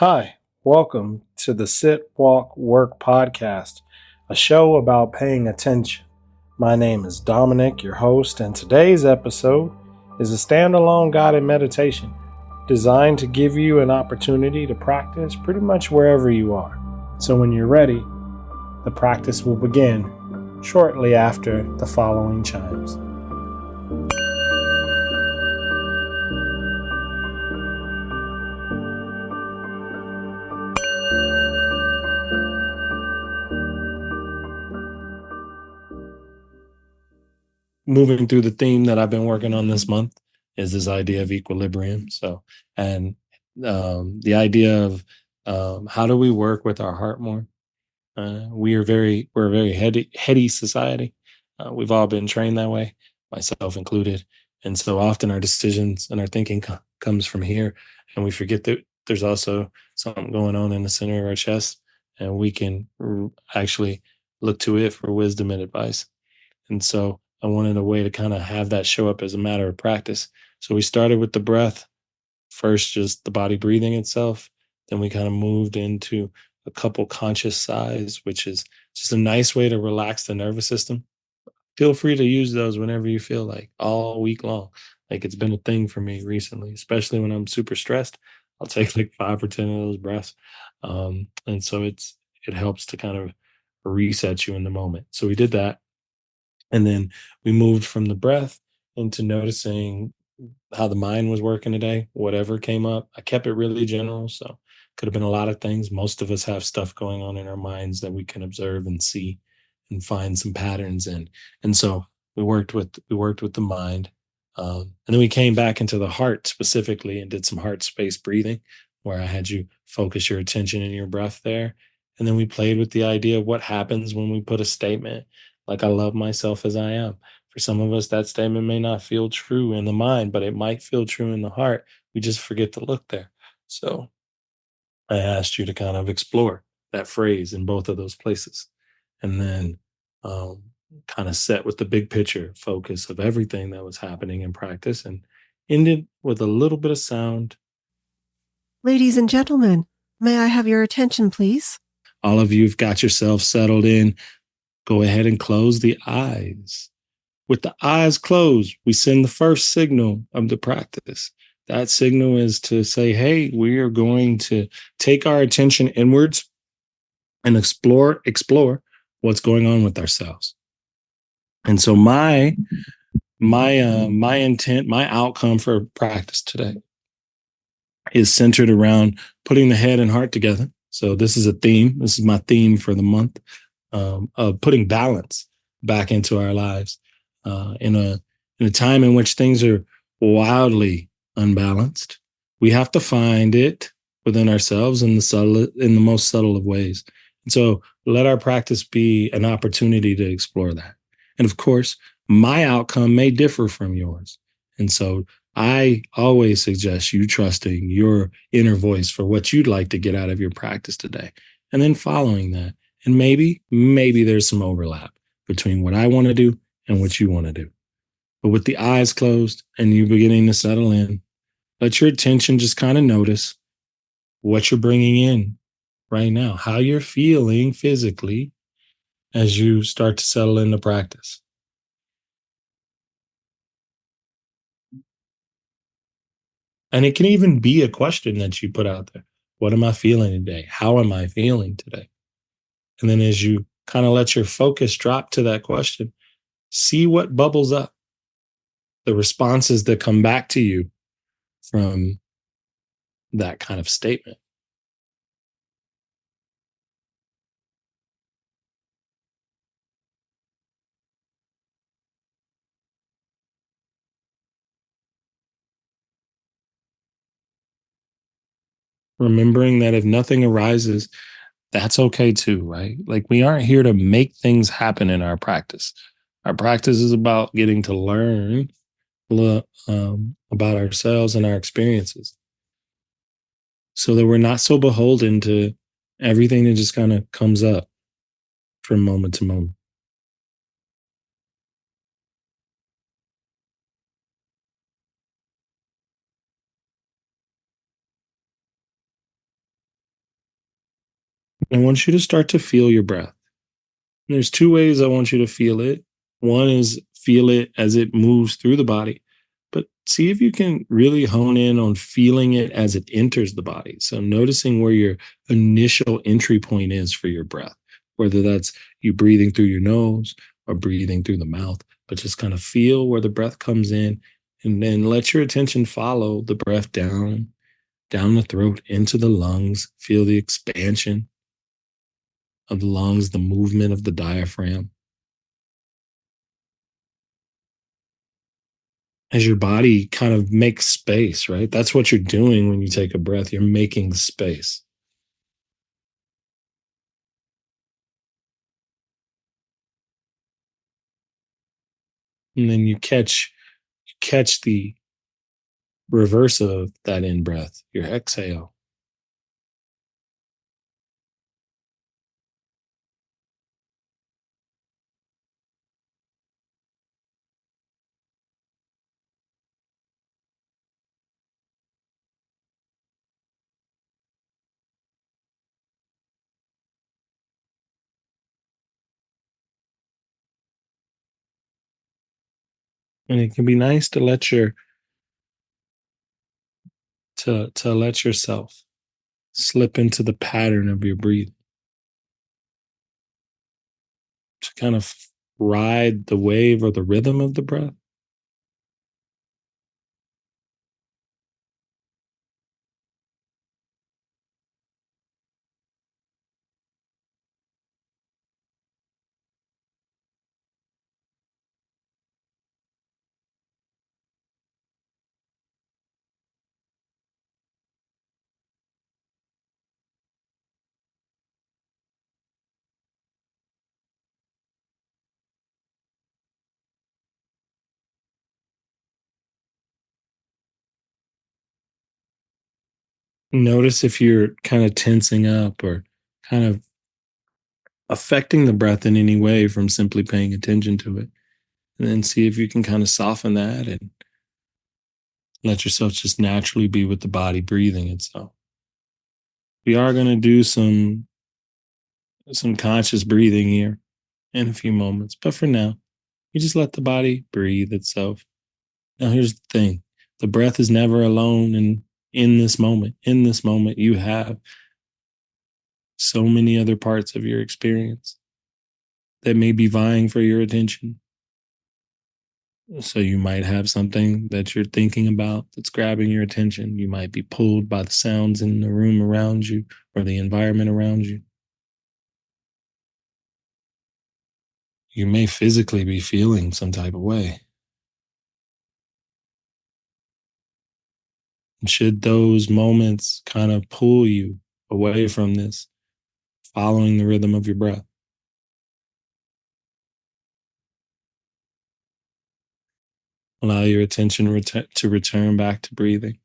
Hi, welcome to the Sit, Walk, Work podcast, a show about paying attention. My name is Dominic, your host, and today's episode is a standalone guided meditation designed to give you an opportunity to practice pretty much wherever you are. So when you're ready, the practice will begin shortly after the following chimes. Moving through the theme that I've been working on this month is this idea of equilibrium. And the idea of how do we work with our heart more? We're a very heady society. We've all been trained that way, myself included. And so often our decisions and our thinking comes from here, and we forget that there's also something going on in the center of our chest, and we can actually look to it for wisdom and advice. And so I wanted a way to kind of have that show up as a matter of practice. So we started with the breath, first, just the body breathing itself. Then we kind of moved into a couple conscious sighs, which is just a nice way to relax the nervous system. Feel free to use those whenever you feel like, all week long. Like it's been a thing for me recently, especially when I'm super stressed. I'll take like 5 or 10 of those breaths. And so it helps to kind of reset you in the moment. So we did that. And then we moved from the breath into noticing how the mind was working today, whatever came up. I kept it really general. So could have been a lot of things. Most of us have stuff going on in our minds that we can observe and see and find some patterns in. And so we worked with the mind. And then we came back into the heart specifically and did some heart space breathing, where I had you focus your attention and your breath there. And then we played with the idea of what happens when we put a statement like, I love myself as I am. For some of us, that statement may not feel true in the mind, but it might feel true in the heart. We just forget to look there. So I asked you to kind of explore that phrase in both of those places. And then um, kind of set with the big picture focus of everything that was happening in practice and ended with a little bit of sound. Ladies and gentlemen, may I have your attention, please? All of you've got yourself settled in. Go ahead and close the eyes. With the eyes closed, we send the first signal of the practice. That signal is to say, hey, we are going to take our attention inwards and explore what's going on with ourselves. And so my intent, my outcome for practice today is centered around putting the head and heart together. So this is a theme. This is my theme for the month, of putting balance back into our lives, in a time in which things are wildly unbalanced. We have to find it within ourselves in the most subtle of ways. And so let our practice be an opportunity to explore that. And of course, my outcome may differ from yours. And so I always suggest you trusting your inner voice for what you'd like to get out of your practice today, and then following that. And maybe there's some overlap between what I want to do and what you want to do. But with the eyes closed and you beginning to settle in, let your attention just kind of notice what you're bringing in right now, how you're feeling physically as you start to settle into practice. And it can even be a question that you put out there. What am I feeling today? How am I feeling today? And then as you kind of let your focus drop to that question, see what bubbles up, the responses that come back to you from that kind of statement. Remembering that if nothing arises, that's okay too, right? Like we aren't here to make things happen in our practice. Our practice is about getting to learn about ourselves and our experiences so that we're not so beholden to everything that just kind of comes up from moment to moment. I want you to start to feel your breath. There's two ways I want you to feel it. One is feel it as it moves through the body, but see if you can really hone in on feeling it as it enters the body. So, noticing where your initial entry point is for your breath, whether that's you breathing through your nose or breathing through the mouth, but just kind of feel where the breath comes in and then let your attention follow the breath down the throat into the lungs. Feel the expansion of the lungs, the movement of the diaphragm as your body kind of makes space, right? That's what you're doing when you take a breath. You're making space. And then you catch the reverse of that in breath, your exhale. And it can be nice to let yourself slip into the pattern of your breathing, to kind of ride the wave or the rhythm of the breath. Notice if you're kind of tensing up or kind of affecting the breath in any way from simply paying attention to it. And then see if you can kind of soften that and let yourself just naturally be with the body breathing itself. We are going to do some conscious breathing here in a few moments, but for now, you just let the body breathe itself. Now here's the thing. The breath is never alone in this moment. In this moment, you have so many other parts of your experience that may be vying for your attention. So you might have something that you're thinking about that's grabbing your attention. You might be pulled by the sounds in the room around you or the environment around you. You may physically be feeling some type of way. And should those moments kind of pull you away from this, following the rhythm of your breath, allow your attention to return back to breathing.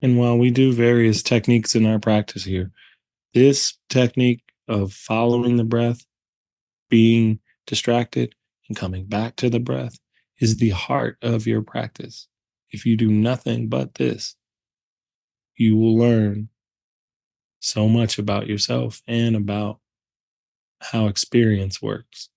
And while we do various techniques in our practice here, this technique of following the breath, being distracted, and coming back to the breath is the heart of your practice. If you do nothing but this, you will learn so much about yourself and about how experience works.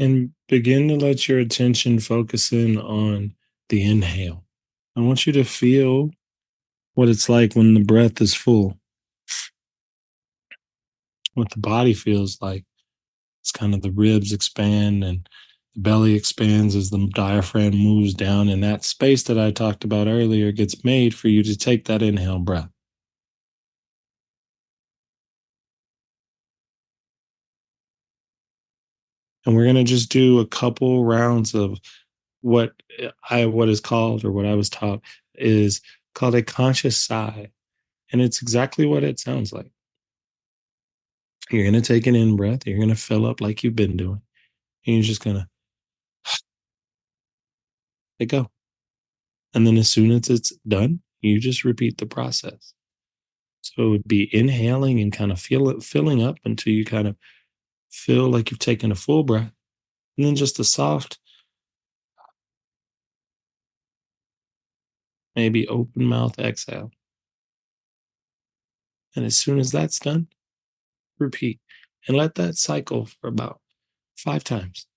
and begin to let your attention focus in on the inhale. I want you to feel what it's like when the breath is full, what the body feels like. It's kind of the ribs expand and the belly expands as the diaphragm moves down, and that space that I talked about earlier gets made for you to take that inhale breath. And we're going to just do a couple rounds of what what is called, or what I was taught is called a conscious sigh, and it's exactly what it sounds like. You're going to take an in breath, you're going to fill up like you've been doing, and you're just going to let go. And then as soon as it's done, you just repeat the process. So it would be inhaling and kind of feel it filling up until you kind of feel like you've taken a full breath, and then just a soft, maybe open mouth exhale. And as soon as that's done, repeat and let that cycle for about 5 times.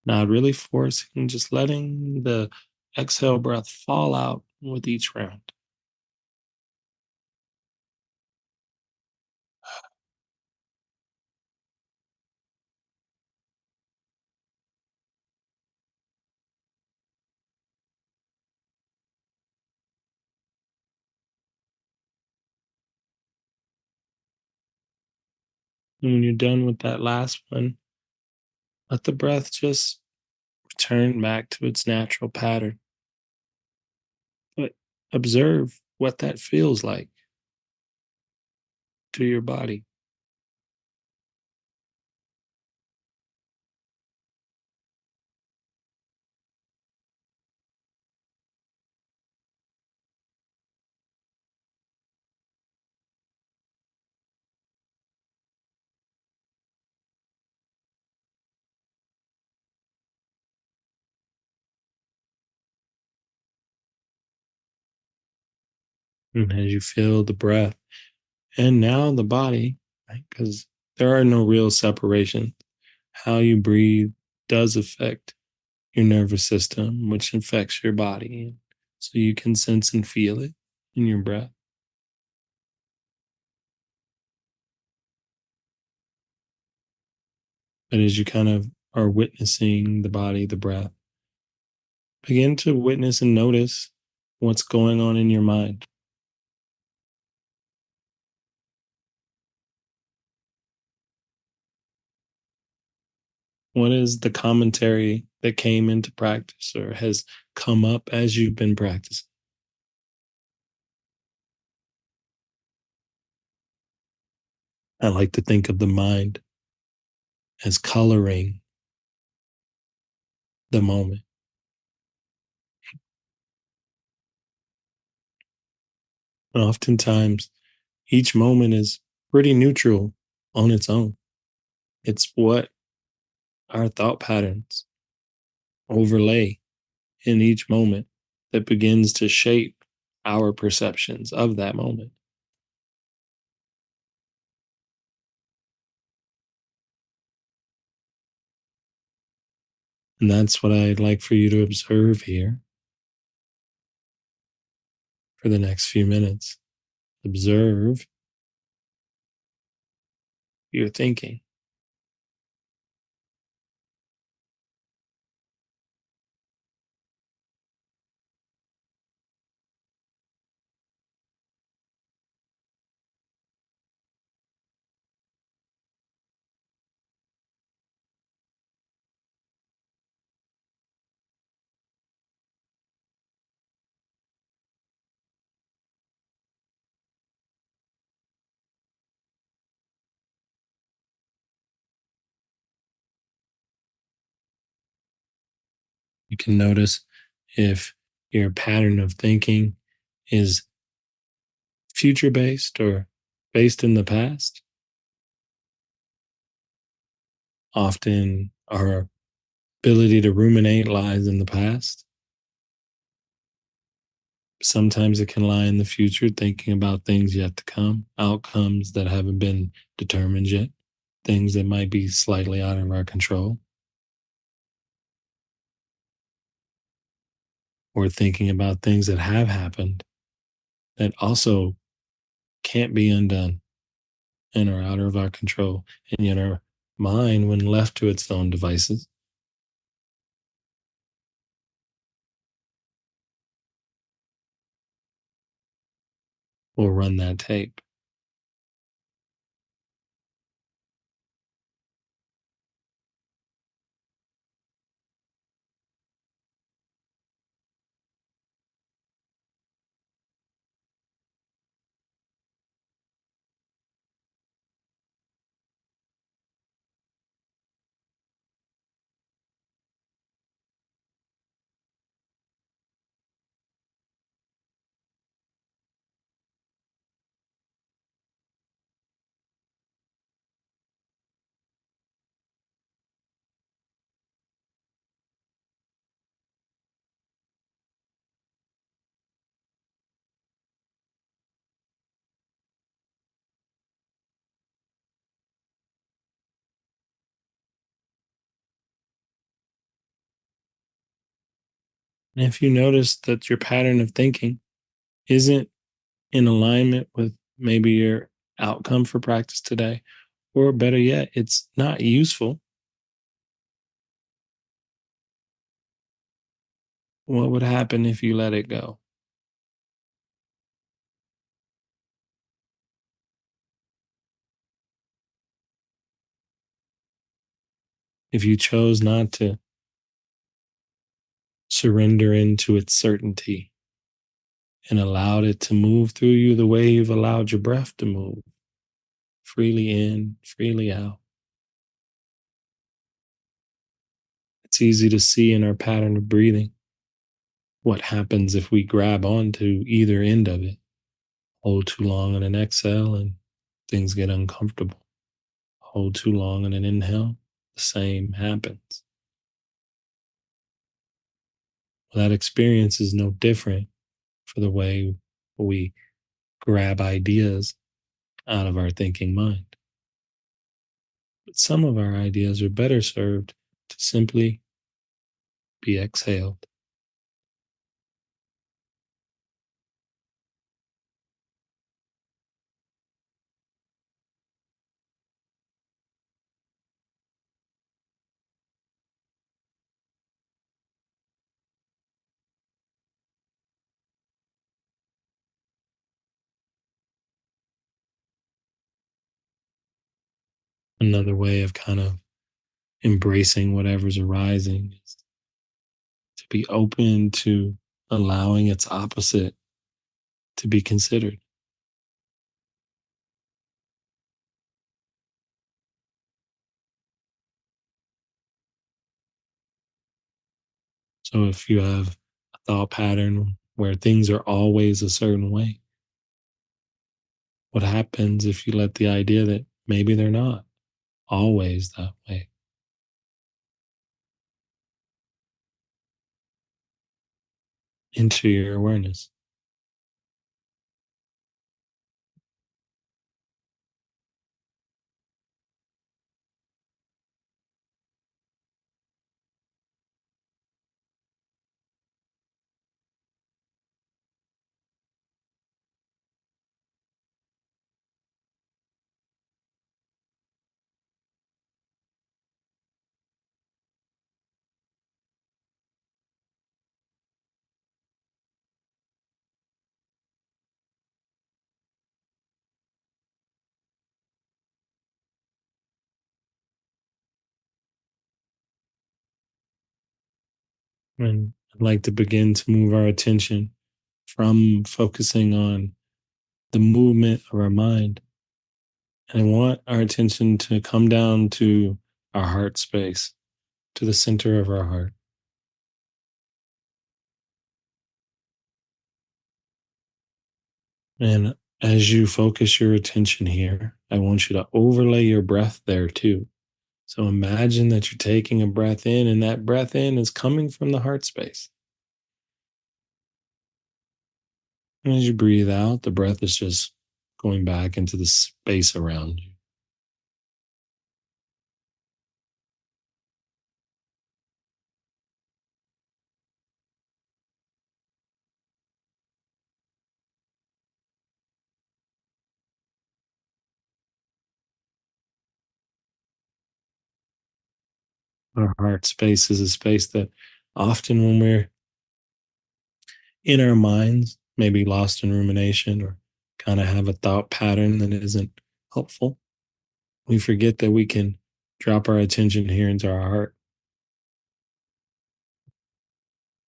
Not really forcing, just letting the exhale breath fall out with each round. And when you're done with that last one, let the breath just return back to its natural pattern. But observe what that feels like to your body. And as you feel the breath and now the body, right? Because there are no real separations. How you breathe does affect your nervous system, which affects your body. So you can sense and feel it in your breath. But as you kind of are witnessing the body, the breath, begin to witness and notice what's going on in your mind. What is the commentary that came into practice or has come up as you've been practicing? I like to think of the mind as coloring the moment. And oftentimes, each moment is pretty neutral on its own. It's what our thought patterns overlay in each moment that begins to shape our perceptions of that moment. And that's what I'd like for you to observe here for the next few minutes. Observe your thinking. You can notice if your pattern of thinking is future based or based in the past. Often our ability to ruminate lies in the past. Sometimes it can lie in the future, thinking about things yet to come, outcomes that haven't been determined yet, things that might be slightly out of our control, or thinking about things that have happened that also can't be undone and are out of our control. And yet, our mind, when left to its own devices, will run that tape. And if you notice that your pattern of thinking isn't in alignment with maybe your outcome for practice today, or better yet, it's not useful, what would happen if you let it go? If you chose not to surrender into its certainty and allowed it to move through you the way you've allowed your breath to move, freely in, freely out. It's easy to see in our pattern of breathing what happens if we grab onto either end of it, hold too long on an exhale, and things get uncomfortable. Hold too long on an inhale, the same happens. Well, that experience is no different for the way we grab ideas out of our thinking mind. But some of our ideas are better served to simply be exhaled. Another way of kind of embracing whatever's arising is to be open to allowing its opposite to be considered. So if you have a thought pattern where things are always a certain way, what happens if you let the idea that maybe they're not always that way into your awareness? And I'd like to begin to move our attention from focusing on the movement of our mind. And I want our attention to come down to our heart space, to the center of our heart. And as you focus your attention here, I want you to overlay your breath there too. So imagine that you're taking a breath in, and that breath in is coming from the heart space. And as you breathe out, the breath is just going back into the space around you. Our heart space is a space that often, when we're in our minds, maybe lost in rumination or kind of have a thought pattern that isn't helpful, we forget that we can drop our attention here into our heart,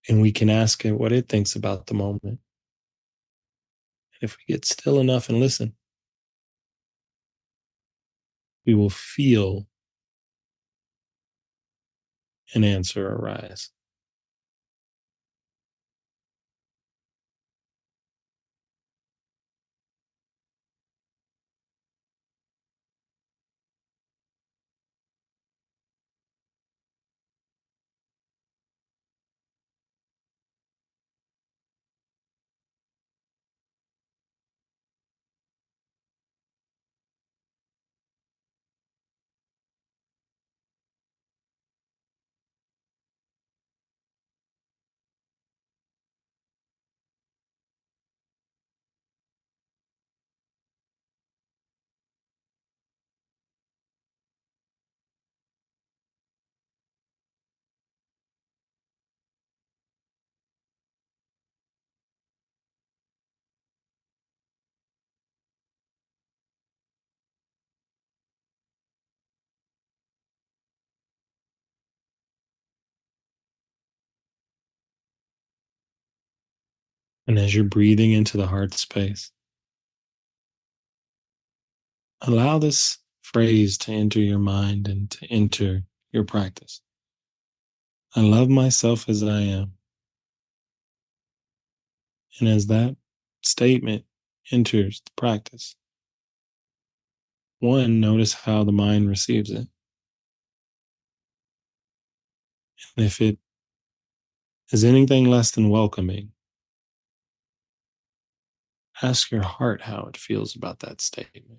and we can ask it what it thinks about the moment. And if we get still enough and listen, we will feel an answer arise. And as you're breathing into the heart space, allow this phrase to enter your mind and to enter your practice. I love myself as I am. And as that statement enters the practice, one, notice how the mind receives it. And if it is anything less than welcoming, ask your heart how it feels about that statement.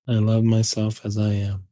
I love myself as I am.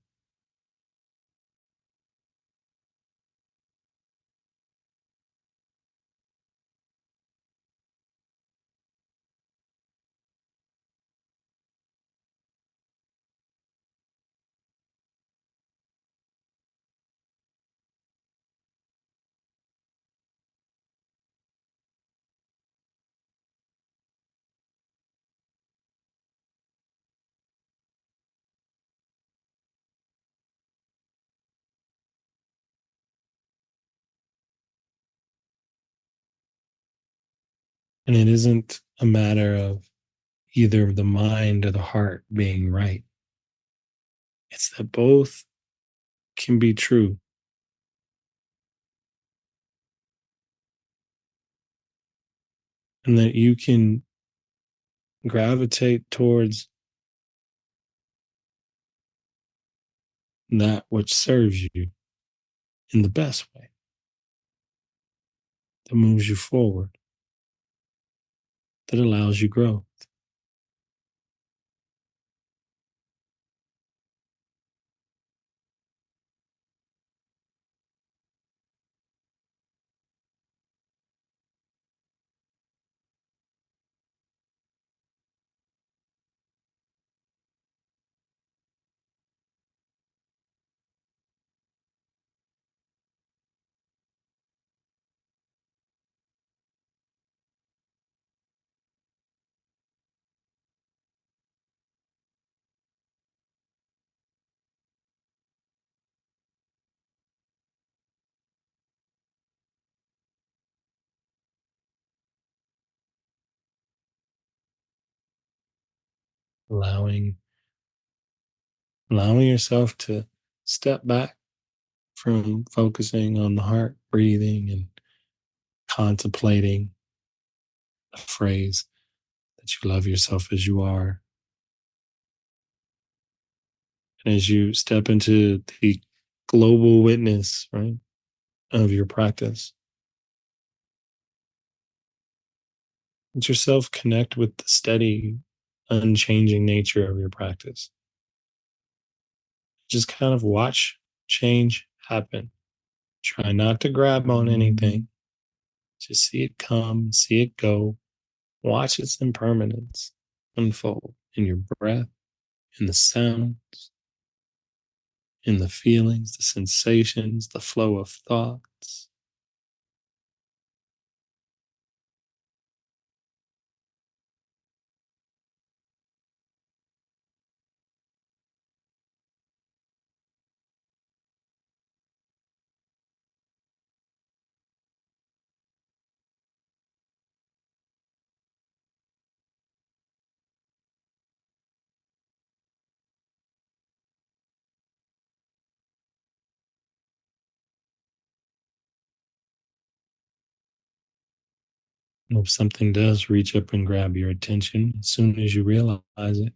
And it isn't a matter of either the mind or the heart being right. It's that both can be true, and that you can gravitate towards that which serves you in the best way, that moves you forward, that allows you growth. allowing allowing yourself to step back from focusing on the heart, breathing, and contemplating the phrase that you love yourself as you are. And as you step into the global witness, right, of your practice, let yourself connect with the steady, unchanging nature of your practice. Just kind of watch change happen. Try not to grab on anything. Just see it come, see it go. Watch its impermanence unfold in your breath, in the sounds, in the feelings, the sensations, the flow of thoughts. And if something does reach up and grab your attention, as soon as you realize it,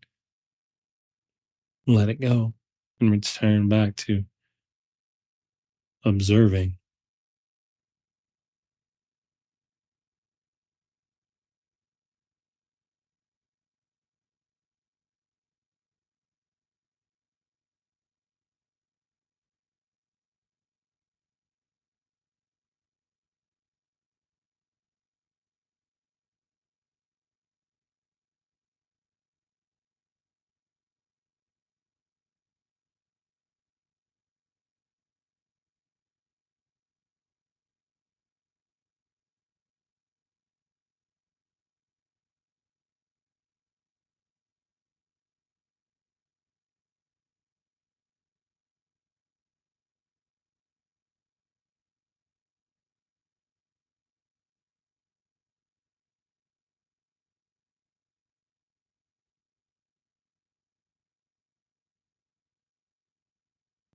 let it go and return back to observing.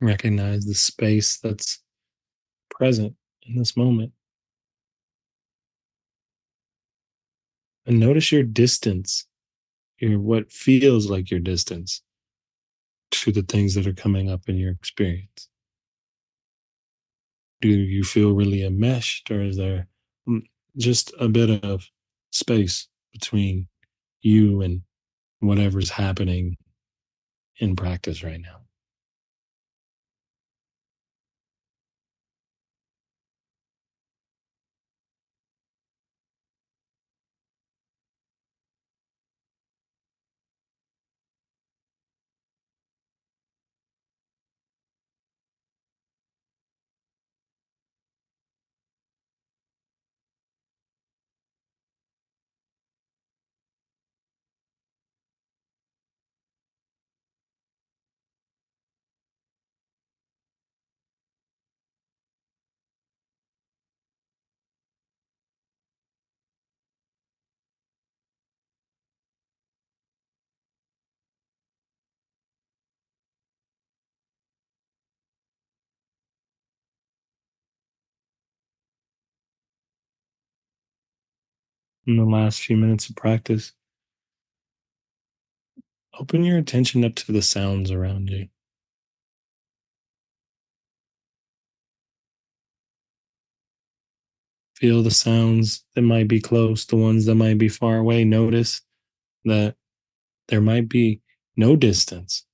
Recognize the space that's present in this moment. And notice your distance, your what feels like your distance to the things that are coming up in your experience. Do you feel really enmeshed, or is there mm, just a bit of space between you and whatever's happening in practice right now? In the last few minutes of practice, open your attention up to the sounds around you. Feel the sounds that might be close, the ones that might be far away. Notice that there might be no distance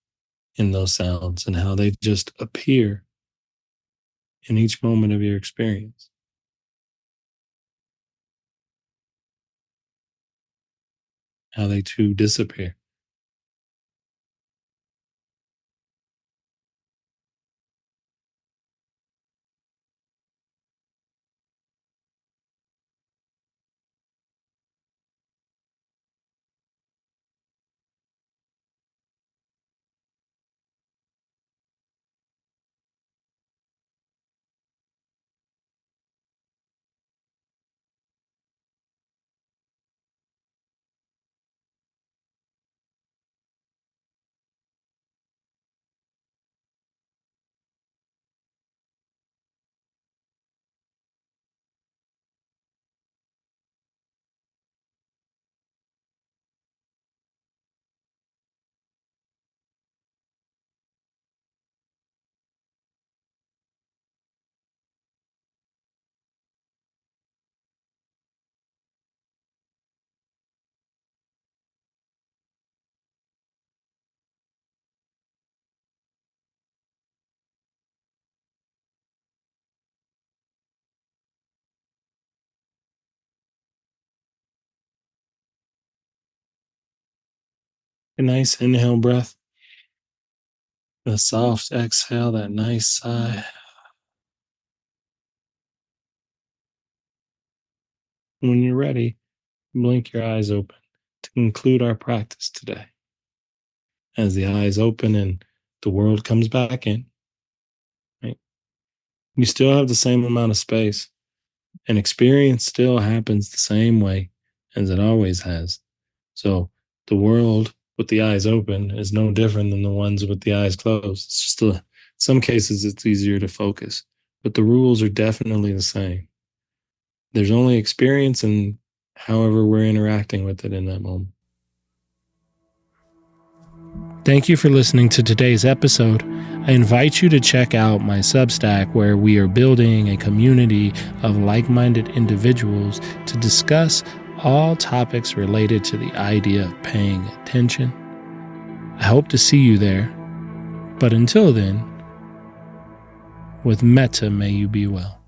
in those sounds and how they just appear in each moment of your experience, how they too disappear. A nice inhale breath, a soft exhale, that nice sigh. When you're ready, blink your eyes open to conclude our practice today. As the eyes open and the world comes back in, right? You still have the same amount of space, and experience still happens the same way as it always has. So the world with the eyes open is no different than the ones with the eyes closed. It's just some cases it's easier to focus, but the rules are definitely the same. There's only experience and however we're interacting with it in that moment. Thank you for listening to today's episode. I invite you to check out my Substack, where we are building a community of like-minded individuals to discuss all topics related to the idea of paying attention. I hope to see you there. But until then, with Metta, may you be well.